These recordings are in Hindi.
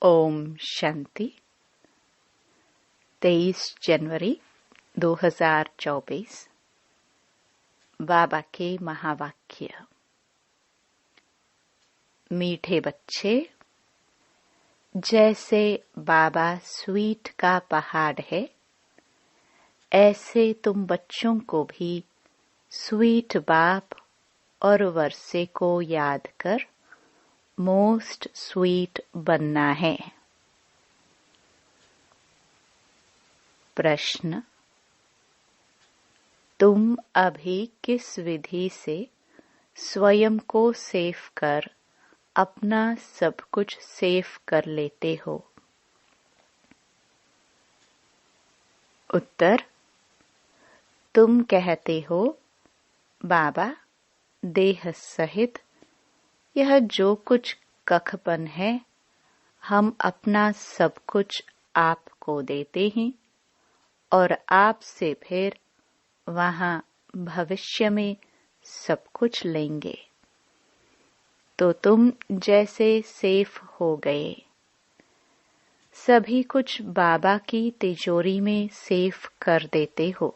ओम शांति। 23 जनवरी 2024। बाबा के महावाक्य। मीठे बच्चे, जैसे बाबा स्वीट का पहाड़ है, ऐसे तुम बच्चों को भी स्वीट बाप और वर्षे को याद कर मोस्ट स्वीट बनना है। प्रश्न: तुम अभी किस विधि से स्वयं को सेफ कर अपना सब कुछ सेफ कर लेते हो? उत्तर: तुम कहते हो, बाबा, देह सहित यह जो कुछ कखपन है, हम अपना सब कुछ आपको देते हैं और आपसे फिर वहां भविष्य में सब कुछ लेंगे। तो तुम जैसे सेफ हो गए। सभी कुछ बाबा की तिजोरी में सेफ कर देते हो।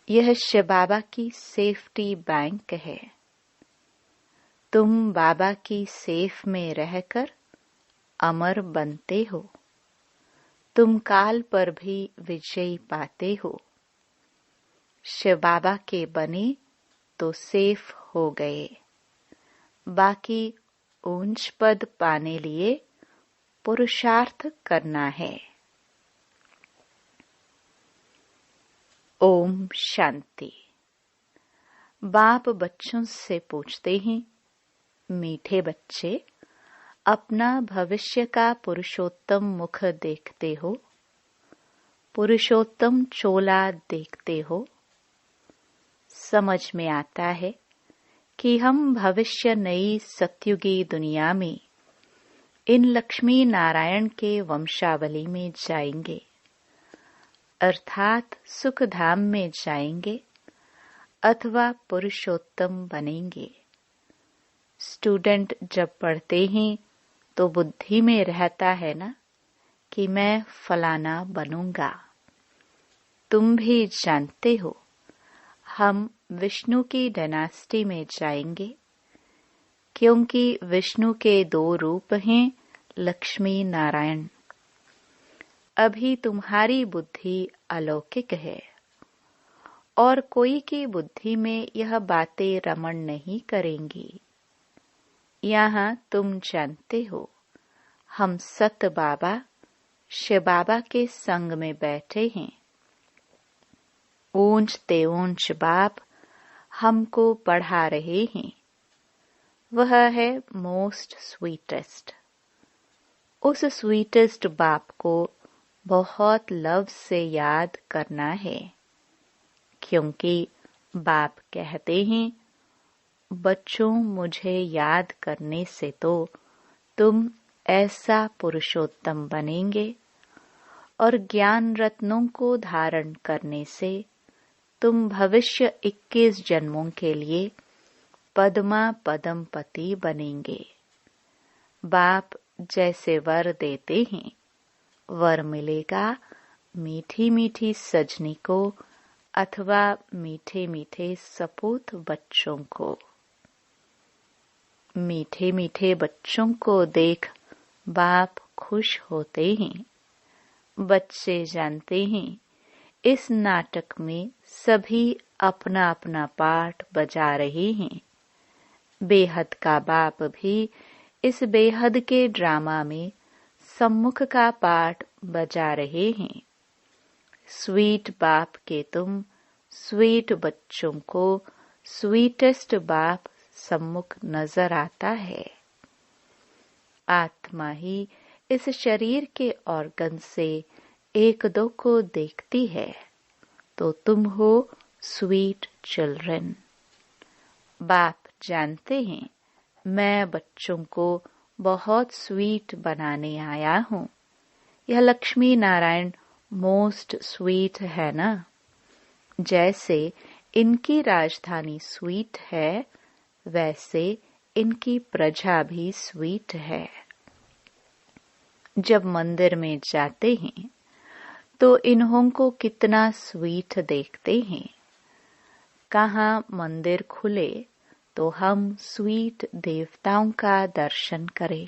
यह शिव बाबा की सेफ्टी बैंक है। तुम बाबा की सेफ में रहकर अमर बनते हो। तुम काल पर भी विजय पाते हो। शिव बाबा के बने तो सेफ हो गए। बाकी ऊंच पद पाने लिए पुरुषार्थ करना है। ओम शांति। बाप बच्चों से पूछते हैं, मीठे बच्चे, अपना भविष्य का पुरुषोत्तम मुख देखते हो? पुरुषोत्तम चोला देखते हो? समझ में आता है कि हम भविष्य नई सत्युगी दुनिया में इन लक्ष्मी नारायण के वंशावली में जाएंगे, अर्थात सुख धाम में जाएंगे अथवा पुरुषोत्तम बनेंगे। स्टूडेंट जब पढ़ते हैं तो बुद्धि में रहता है ना कि मैं फलाना बनूंगा। तुम भी जानते हो, हम विष्णु की डायनास्टी में जाएंगे, क्योंकि विष्णु के 2 रूप हैं, लक्ष्मी नारायण। अभी तुम्हारी बुद्धि अलौकिक है और कोई की बुद्धि में यह बातें रमण नहीं करेंगी। यहाँ तुम जानते हो, हम सत बाबा शिव बाबा के संग में बैठे हैं। ऊंच ते ऊंच बाप हमको पढ़ा रहे हैं। वह है मोस्ट स्वीटेस्ट। उस स्वीटेस्ट बाप को बहुत लव से याद करना है, क्योंकि बाप कहते हैं, बच्चों, मुझे याद करने से तो तुम ऐसा पुरुषोत्तम बनेंगे और ज्ञान रत्नों को धारण करने से तुम भविष्य 21 जन्मों के लिए पद्मा पदमपति बनेंगे। बाप जैसे वर देते हैं, वर मिलेगा मीठी मीठी सजनी को अथवा मीठे मीठे सपूत बच्चों को। मीठे मीठे बच्चों को देख बाप खुश होते हैं। बच्चे जानते हैं, इस नाटक में सभी अपना अपना पार्ट बजा रहे हैं। बेहद का बाप भी इस बेहद के ड्रामा में सम्मुख का पार्ट बजा रहे हैं। स्वीट बाप के तुम स्वीट बच्चों को स्वीटेस्ट बाप सम्मुख नजर आता है। आत्मा ही इस शरीर के ऑर्गन से 1-2 को देखती है, तो तुम हो स्वीट चिल्ड्रन। बाप जानते हैं, मैं बच्चों को बहुत स्वीट बनाने आया हूँ। यह लक्ष्मी नारायण मोस्ट स्वीट है ना। जैसे इनकी राजधानी स्वीट है, वैसे इनकी प्रजा भी स्वीट है। जब मंदिर में जाते हैं तो इन्हों को कितना स्वीट देखते हैं। कहाँ मंदिर खुले तो हम स्वीट देवताओं का दर्शन करें।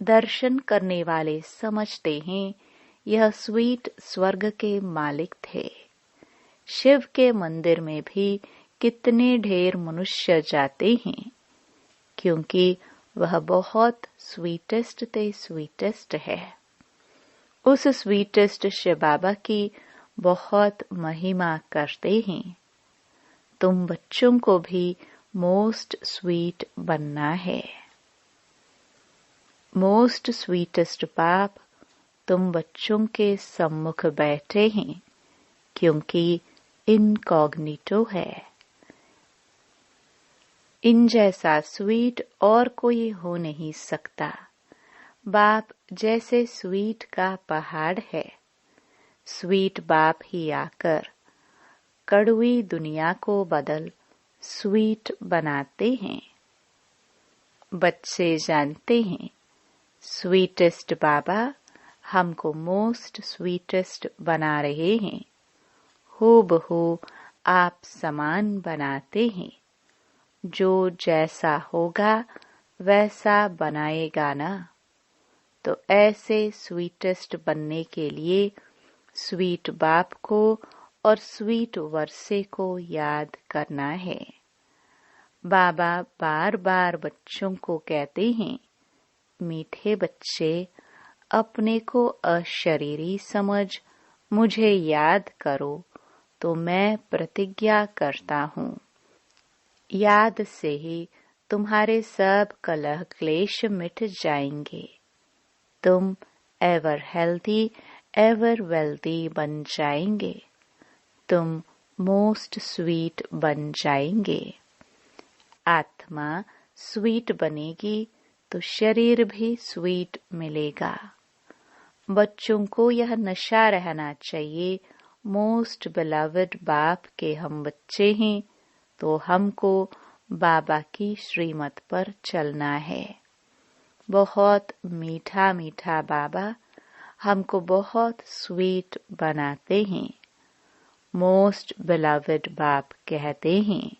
दर्शन करने वाले समझते हैं यह स्वीट स्वर्ग के मालिक थे। शिव के मंदिर में भी कितने ढेर मनुष्य जाते हैं, क्योंकि वह बहुत स्वीटेस्ट ते स्वीटेस्ट है। उस स्वीटेस्ट शिव बाबा की बहुत महिमा करते हैं। तुम बच्चों को भी मोस्ट स्वीट बनना है। मोस्ट स्वीटेस्ट बाप तुम बच्चों के सम्मुख बैठे हैं, क्योंकि इनकॉग्निटो है। इन जैसा स्वीट और कोई हो नहीं सकता। बाप जैसे स्वीट का पहाड़ है, स्वीट बाप ही आकर कड़वी दुनिया को बदल स्वीट बनाते हैं। बच्चे जानते हैं स्वीटेस्ट बाबा हमको मोस्ट स्वीटेस्ट बना रहे हैं। हूबहू आप समान बनाते हैं। जो जैसा होगा वैसा बनाएगा ना। तो ऐसे स्वीटेस्ट बनने के लिए स्वीट बाप को और स्वीट वर्षे को याद करना है। बाबा बार बार बच्चों को कहते हैं, मीठे बच्चे अपने को अशरीरी समझ मुझे याद करो तो मैं प्रतिज्ञा करता हूँ। याद से ही तुम्हारे सब कलह क्लेश मिट जाएंगे। तुम एवर हेल्दी एवर वेल्दी बन जाएंगे। तुम मोस्ट स्वीट बन जाएंगे। आत्मा स्वीट बनेगी तो शरीर भी स्वीट मिलेगा। बच्चों को यह नशा रहना चाहिए, मोस्ट बिलवड बाप के हम बच्चे हैं, तो हमको बाबा की श्रीमत पर चलना है। बहुत मीठा मीठा बाबा हमको बहुत स्वीट बनाते हैं। मोस्ट बिलवड बाप कहते हैं,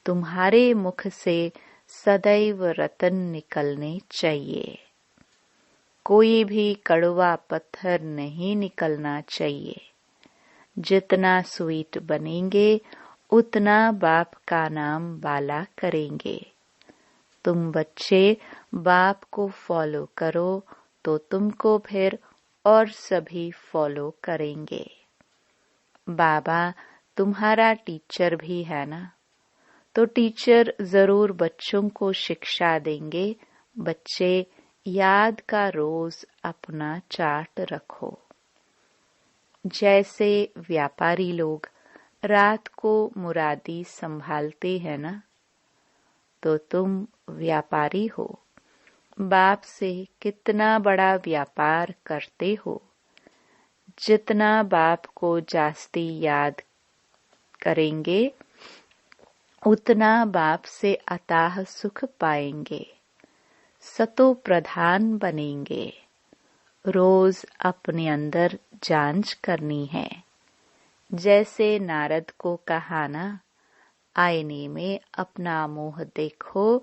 तुम्हारे मुख से सदैव रतन निकलने चाहिए। कोई भी कड़वा पत्थर नहीं निकलना चाहिए। जितना स्वीट बनेंगे उतना बाप का नाम बाला करेंगे। तुम बच्चे बाप को फॉलो करो तो तुमको फिर और सभी फॉलो करेंगे। बाबा तुम्हारा टीचर भी है ना, तो टीचर जरूर बच्चों को शिक्षा देंगे। बच्चे याद का रोज अपना चार्ट रखो। जैसे व्यापारी लोग रात को मुरादी संभालते हैं ना, तो तुम व्यापारी हो। बाप से कितना बड़ा व्यापार करते हो। जितना बाप को जास्ती याद करेंगे उतना बाप से अताह सुख पाएंगे। सतो प्रधान बनेंगे। रोज अपने अंदर जांच करनी है। जैसे नारद को कहा ना, आईने में अपना मुंह देखो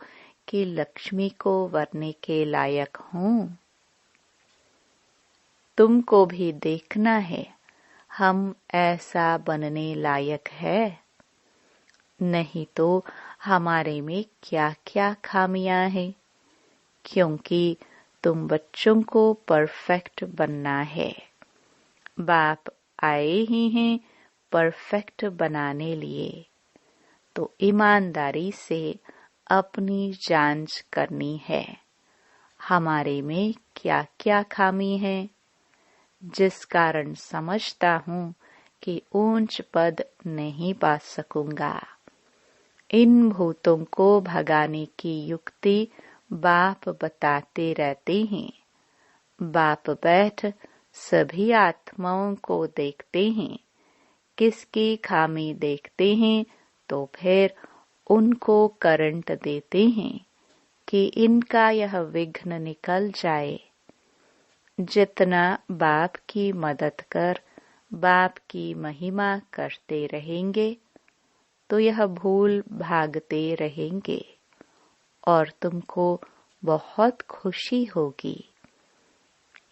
कि लक्ष्मी को वरने के लायक हूँ। तुमको भी देखना है हम ऐसा बनने लायक है, नहीं तो हमारे में क्या क्या खामियां हैं। क्योंकि तुम बच्चों को परफेक्ट बनना है। बाप आए ही हैं परफेक्ट बनाने लिए, तो ईमानदारी से अपनी जांच करनी है। हमारे में क्या क्या खामी है, जिस कारण समझता हूँ कि ऊंच पद नहीं पा सकूंगा। इन भूतों को भगाने की युक्ति बाप बताते रहते हैं। बाप बैठ सभी आत्माओं को देखते हैं। किसकी खामी देखते हैं तो फिर उनको करंट देते हैं कि इनका यह विघ्न निकल जाए। जितना बाप की मदद कर बाप की महिमा करते रहेंगे तो यह भूल भागते रहेंगे और तुमको बहुत खुशी होगी।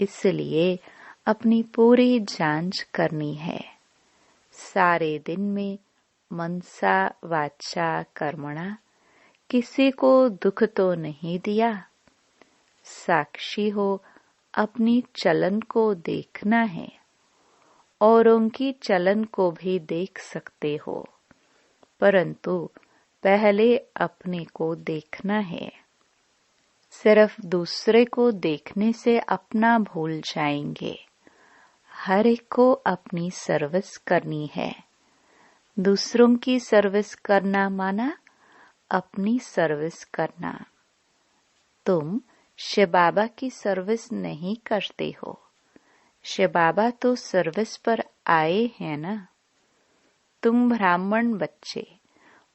इसलिए अपनी पूरी जांच करनी है। सारे दिन में मनसा वाचा कर्मणा किसी को दुख तो नहीं दिया। साक्षी हो अपनी चलन को देखना है और उनकी चलन को भी देख सकते हो, परंतु पहले अपने को देखना है। सिर्फ दूसरे को देखने से अपना भूल जाएंगे। हर एक को अपनी सर्विस करनी है। दूसरों की सर्विस करना माना अपनी सर्विस करना। तुम शिव बाबा की सर्विस नहीं करते हो। शिव बाबा तो सर्विस पर आए हैं ना। तुम ब्राह्मण बच्चे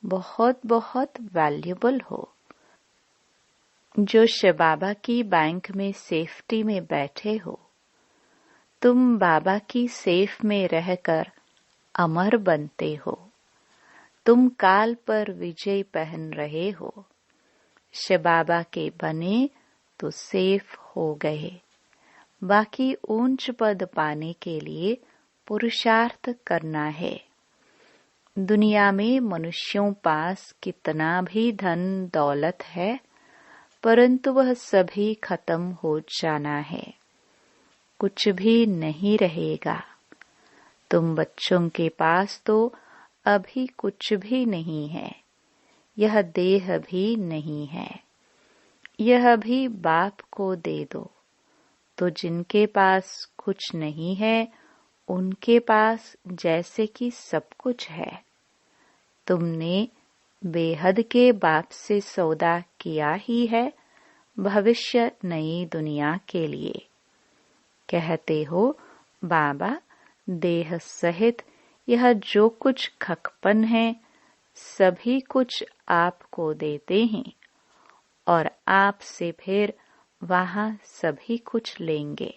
बहुत बहुत वैल्यूबल हो, जो शिव बाबा की बैंक में सेफ्टी में बैठे हो। तुम बाबा की सेफ में रहकर अमर बनते हो। तुम काल पर विजय पहन रहे हो। शिव बाबा के बने तो सेफ हो गए। बाकी ऊंच पद पाने के लिए पुरुषार्थ करना है। दुनिया में मनुष्यों पास कितना भी धन दौलत है, परंतु वह सभी खत्म हो जाना है। कुछ भी नहीं रहेगा। तुम बच्चों के पास तो अभी कुछ भी नहीं है। यह देह भी नहीं है। यह भी बाप को दे दो। तो जिनके पास कुछ नहीं है उनके पास जैसे कि सब कुछ है। तुमने बेहद के बाप से सौदा किया ही है भविष्य नई दुनिया के लिए। कहते हो बाबा देह सहित यह जो कुछ खकपन है सभी कुछ आपको देते हैं और आपसे फिर वहां सभी कुछ लेंगे।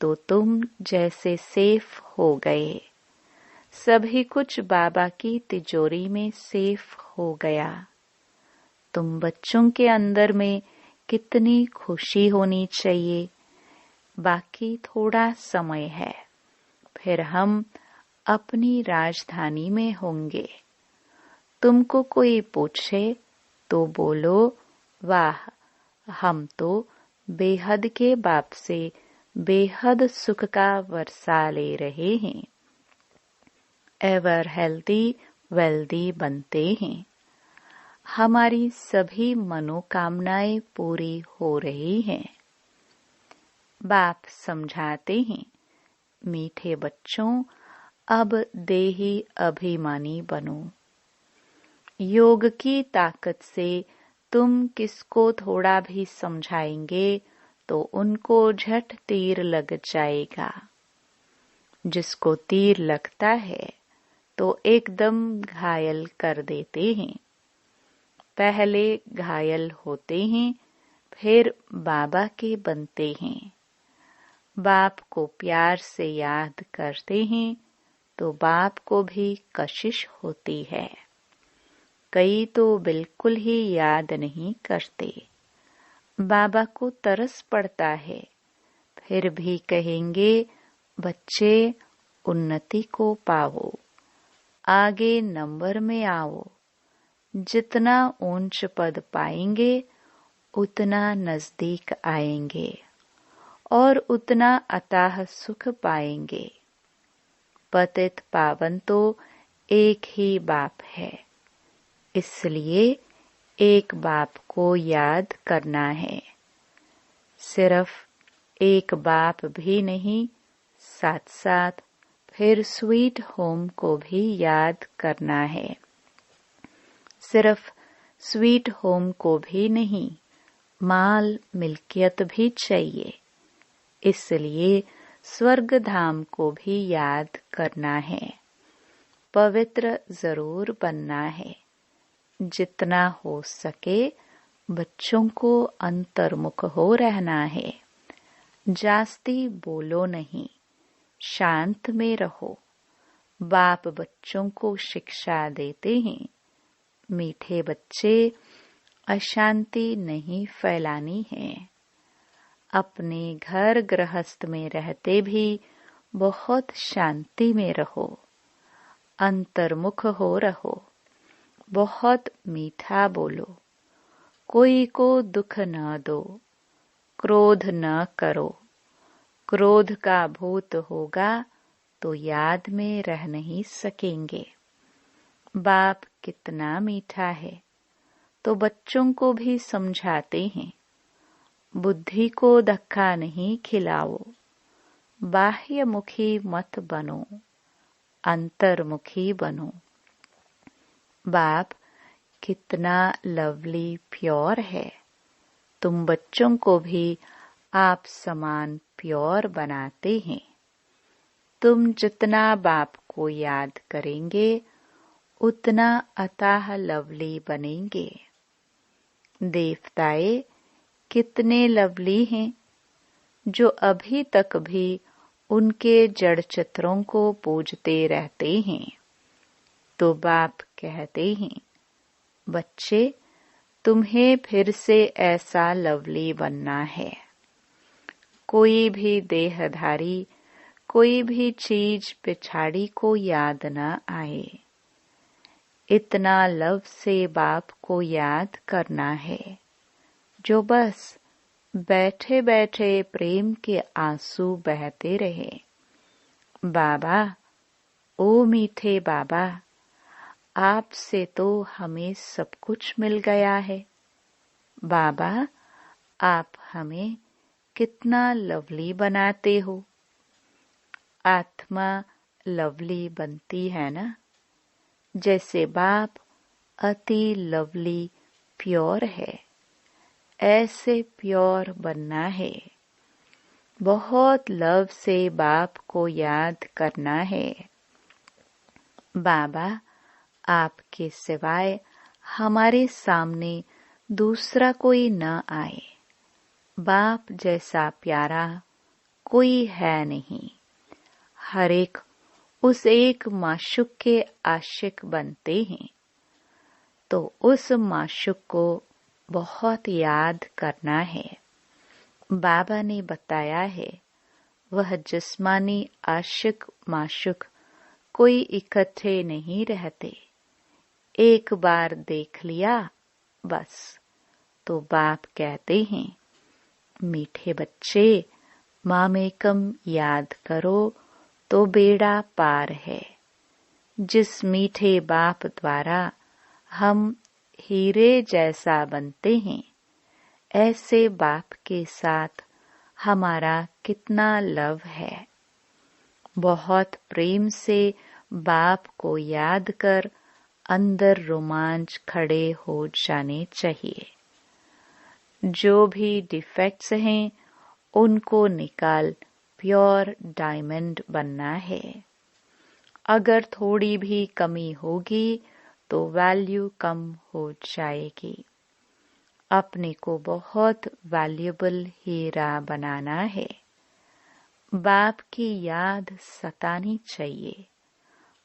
तो तुम जैसे सेफ हो गए। सभी कुछ बाबा की तिजोरी में सेफ हो गया। तुम बच्चों के अंदर में कितनी खुशी होनी चाहिए। बाकी थोड़ा समय है, फिर हम अपनी राजधानी में होंगे। तुमको कोई पूछे तो बोलो वाह, हम तो बेहद के बाप से बेहद सुख का वर्षा ले रहे हैं। एवर हेल्दी वेल्दी बनते हैं। हमारी सभी मनोकामनाएं पूरी हो रही हैं। बाप समझाते हैं, मीठे बच्चों अब देही अभिमानी बनो। योग की ताकत से तुम किसको थोड़ा भी समझाएंगे तो उनको झट तीर लग जाएगा। जिसको तीर लगता है तो एकदम घायल कर देते हैं। पहले घायल होते हैं, फिर बाबा के बनते हैं। बाप को प्यार से याद करते हैं तो बाप को भी कशिश होती है। कई तो बिल्कुल ही याद नहीं करते। बाबा को तरस पड़ता है, फिर भी कहेंगे बच्चे उन्नति को पाओ, आगे नंबर में आओ। जितना ऊंच पद पाएंगे उतना नजदीक आएंगे और उतना अथाह सुख पाएंगे। पतित पावन तो एक ही बाप है, इसलिए एक बाप को याद करना है। सिर्फ एक बाप भी नहीं, साथ साथ फिर स्वीट होम को भी याद करना है। सिर्फ स्वीट होम को भी नहीं, माल मिल्कियत भी चाहिए। इसलिए स्वर्ग धाम को भी याद करना है। पवित्र जरूर बनना है। जितना हो सके बच्चों को अंतर्मुख हो रहना है। जास्ती बोलो नहीं, शांत में रहो। बाप बच्चों को शिक्षा देते हैं, मीठे बच्चे, अशांति नहीं फैलानी है। अपने घर गृहस्थ में रहते भी बहुत शांति में रहो, अंतर्मुख हो रहो। बहुत मीठा बोलो, कोई को दुख न दो, क्रोध न करो। क्रोध का भूत होगा तो याद में रह नहीं सकेंगे। बाप कितना मीठा है, तो बच्चों को भी समझाते हैं। बुद्धि को धक्का नहीं खिलाओ, बाह्यमुखी मत बनो, अंतर्मुखी बनो। बाप कितना लवली प्योर है, तुम बच्चों को भी आप समान प्योर बनाते हैं। तुम जितना बाप को याद करेंगे उतना अताह लवली बनेंगे। देवताए कितने लवली हैं, जो अभी तक भी उनके जड़ चित्रों को पूजते रहते हैं। तो बाप कहते हैं, बच्चे तुम्हें फिर से ऐसा लवली बनना है। कोई भी देहधारी, कोई भी चीज पिछाड़ी को याद न आए। इतना लव से बाप को याद करना है, जो बस बैठे बैठे प्रेम के आंसू बहते रहे। बाबा, ओ मीठे बाबा, आपसे तो हमें सब कुछ मिल गया है। बाबा, आप हमें कितना लवली बनाते हो। आत्मा लवली बनती है ना, जैसे बाप अति लवली प्योर है, ऐसे प्योर बनना है। बहुत लव से बाप को याद करना है। बाबा, आपके सिवाय हमारे सामने दूसरा कोई न आए। बाप जैसा प्यारा कोई है नहीं। हर एक उस एक माशुक के आशिक बनते हैं, तो उस माशुक को बहुत याद करना है। बाबा ने बताया है, वह जिस्मानी आशिक माशुक कोई इकट्ठे नहीं रहते। एक बार देख लिया बस। तो बाप कहते हैं, मीठे बच्चे, मामेकम याद करो तो बेड़ा पार है। जिस मीठे बाप द्वारा हम हीरे जैसा बनते हैं, ऐसे बाप के साथ हमारा कितना लव है। बहुत प्रेम से बाप को याद कर अंदर रोमांच खड़े हो जाने चाहिए। जो भी डिफेक्ट्स हैं उनको निकाल प्योर डायमंड बनना है। अगर थोड़ी भी कमी होगी तो वैल्यू कम हो जाएगी। अपने को बहुत वैल्यूएबल हीरा बनाना है। बाप की याद सतानी चाहिए,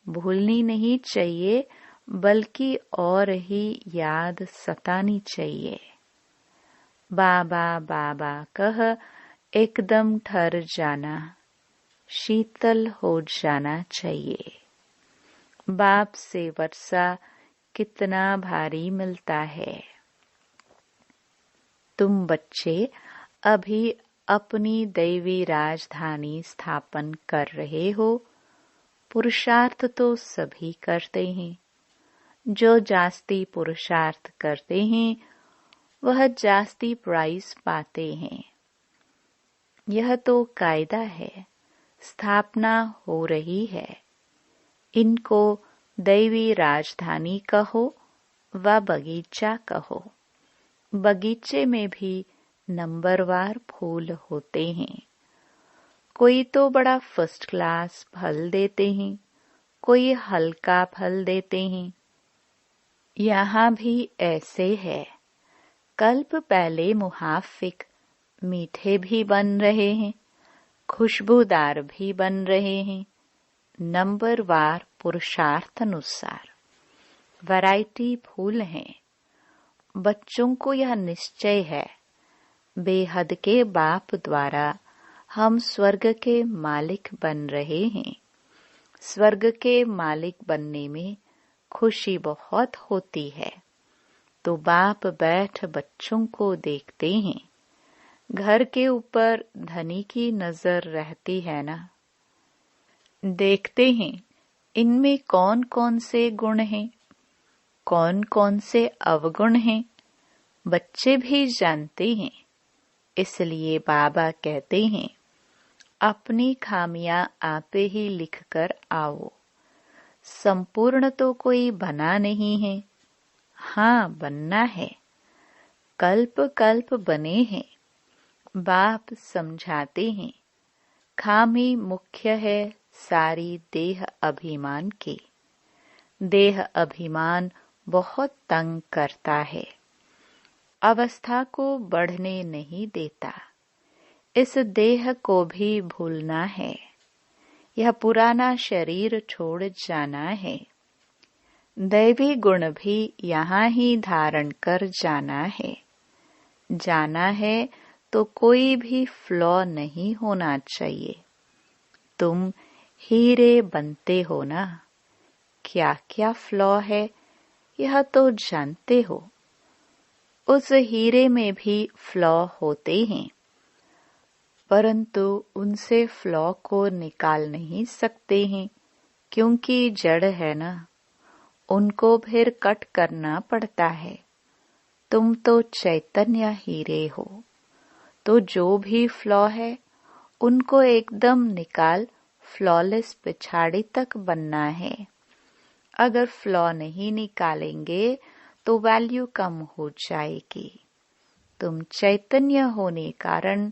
भूलनी नहीं चाहिए, बल्कि और ही याद सतानी चाहिए। बाबा बाबा कह एकदम ठहर जाना, शीतल हो जाना चाहिए। बाप से वर्षा कितना भारी मिलता है। तुम बच्चे अभी अपनी दैवी राजधानी स्थापन कर रहे हो। पुरुषार्थ तो सभी करते हैं। जो जास्ती पुरुषार्थ करते हैं वह जास्ती प्राइज पाते हैं। यह तो कायदा है, स्थापना हो रही है। इनको दैवी राजधानी कहो व बगीचा कहो। बगीचे में भी नंबरवार फूल होते हैं। कोई तो बड़ा फर्स्ट क्लास फल देते हैं, कोई हल्का फल देते हैं। यहाँ भी ऐसे है। कल्प पहले मुहाफिक मीठे भी बन रहे हैं, खुशबूदार भी बन रहे हैं, नंबरवार पुरुषार्थ अनुसार। वैरायटी फूल हैं। बच्चों को यह निश्चय है, बेहद के बाप द्वारा हम स्वर्ग के मालिक बन रहे हैं। स्वर्ग के मालिक बनने में खुशी बहुत होती है। तो बाप बैठ बच्चों को देखते हैं। घर के ऊपर धनी की नजर रहती है ना। देखते हैं इनमें कौन कौन से गुण हैं, कौन कौन से अवगुण हैं। बच्चे भी जानते हैं। इसलिए बाबा कहते हैं, अपनी खामियां आप ही लिख कर आओ। संपूर्ण तो कोई बना नहीं है। हाँ, बनना है। कल्प कल्प बने हैं। बाप समझाते हैं, खामी मुख्य है सारी देह अभिमान की। देह अभिमान बहुत तंग करता है, अवस्था को बढ़ने नहीं देता। इस देह को भी भूलना है। यह पुराना शरीर छोड़ जाना है। दैवी गुण भी यहाँ ही धारण कर जाना है। जाना है तो कोई भी फ्लॉ नहीं होना चाहिए। तुम हीरे बनते हो ना। क्या क्या फ्लॉ है यह तो जानते हो। उस हीरे में भी फ्लॉ होते हैं, परंतु उनसे फ्लॉ को निकाल नहीं सकते हैं, क्योंकि जड़ है ना। उनको फिर कट करना पड़ता है। तुम तो चैतन्य हीरे हो, तो जो भी फ्लॉ है उनको एकदम निकाल फ्लॉलेस पिछाड़ी तक बनना है। अगर फ्लॉ नहीं निकालेंगे तो वैल्यू कम हो जाएगी। तुम चैतन्य होने कारण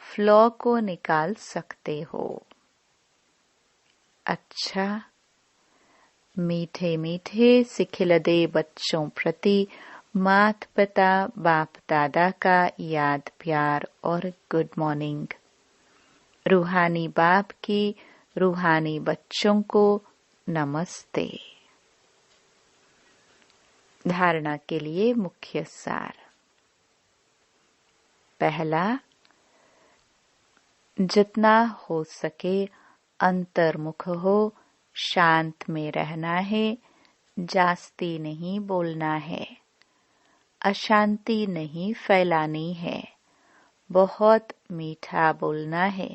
फ्लॉ को निकाल सकते हो। अच्छा, मीठे मीठे सिखिलदे बच्चों प्रति माता पिता बाप दादा का याद प्यार और गुड मॉर्निंग। रूहानी बाप की रूहानी बच्चों को नमस्ते। धारणा के लिए मुख्य सार। पहला, जितना हो सके अंतर्मुख हो, शांत में रहना है, जास्ती नहीं बोलना है, अशांति नहीं फैलानी है, बहुत मीठा बोलना है,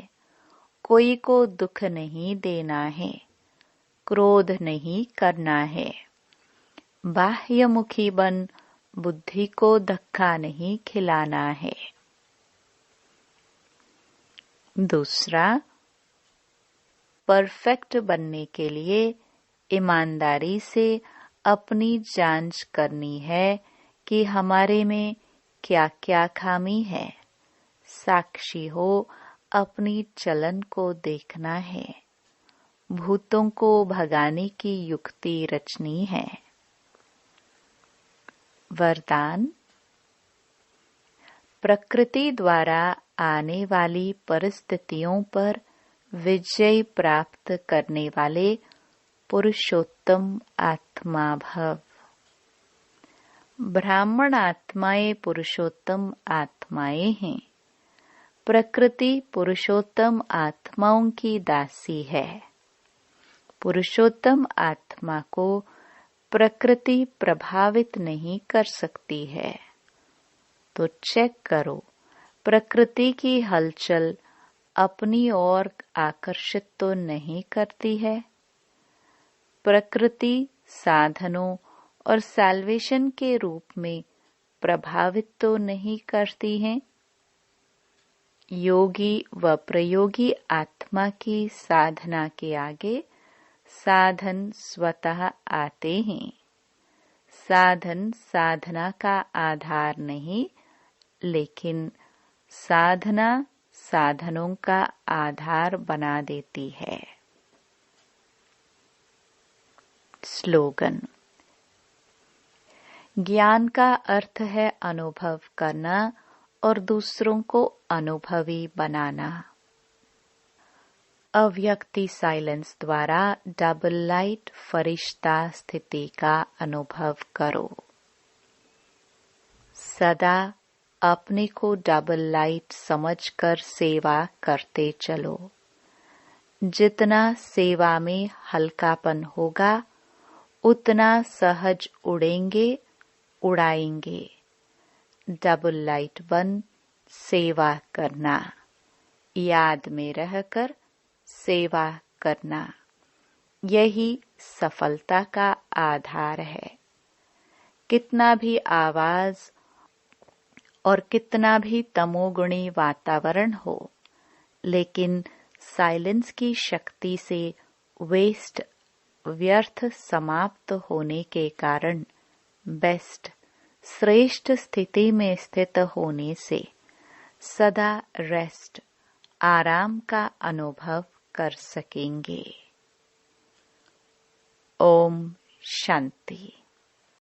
कोई को दुख नहीं देना है, क्रोध नहीं करना है, बाह्यमुखी बन बुद्धि को धक्का नहीं खिलाना है। दूसरा, परफेक्ट बनने के लिए ईमानदारी से अपनी जांच करनी है कि हमारे में क्या क्या खामी है। साक्षी हो अपनी चलन को देखना है। भूतों को भगाने की युक्ति रचनी है। वरदान, प्रकृति द्वारा आने वाली परिस्थितियों पर विजय प्राप्त करने वाले पुरुषोत्तम आत्मा भव। ब्राह्मण आत्माएं पुरुषोत्तम आत्माएं हैं। प्रकृति पुरुषोत्तम आत्माओं की दासी है। पुरुषोत्तम आत्मा को प्रकृति प्रभावित नहीं कर सकती है। तो चेक करो, प्रकृति की हलचल अपनी ओर आकर्षित तो नहीं करती है। प्रकृति साधनों और सैल्वेशन के रूप में प्रभावित तो नहीं करती है। योगी व प्रयोगी आत्मा की साधना के आगे साधन स्वतः आते हैं। साधन साधना का आधार नहीं, लेकिन साधना साधनों का आधार बना देती है। स्लोगन, ज्ञान का अर्थ है अनुभव करना और दूसरों को अनुभवी बनाना। अव्यक्ति साइलेंस द्वारा डबल लाइट फरिश्ता स्थिति का अनुभव करो। सदा अपने को डबल लाइट समझकर सेवा करते चलो। जितना सेवा में हल्कापन होगा उतना सहज उड़ेंगे, उड़ाएंगे। डबल लाइट बन सेवा करना, याद में रहकर सेवा करना, यही सफलता का आधार है। कितना भी आवाज और कितना भी तमोगुणी वातावरण हो, लेकिन साइलेंस की शक्ति से वेस्ट व्यर्थ समाप्त होने के कारण बेस्ट श्रेष्ठ स्थिति में स्थित होने से सदा रेस्ट आराम का अनुभव कर सकेंगे। ओम शांति।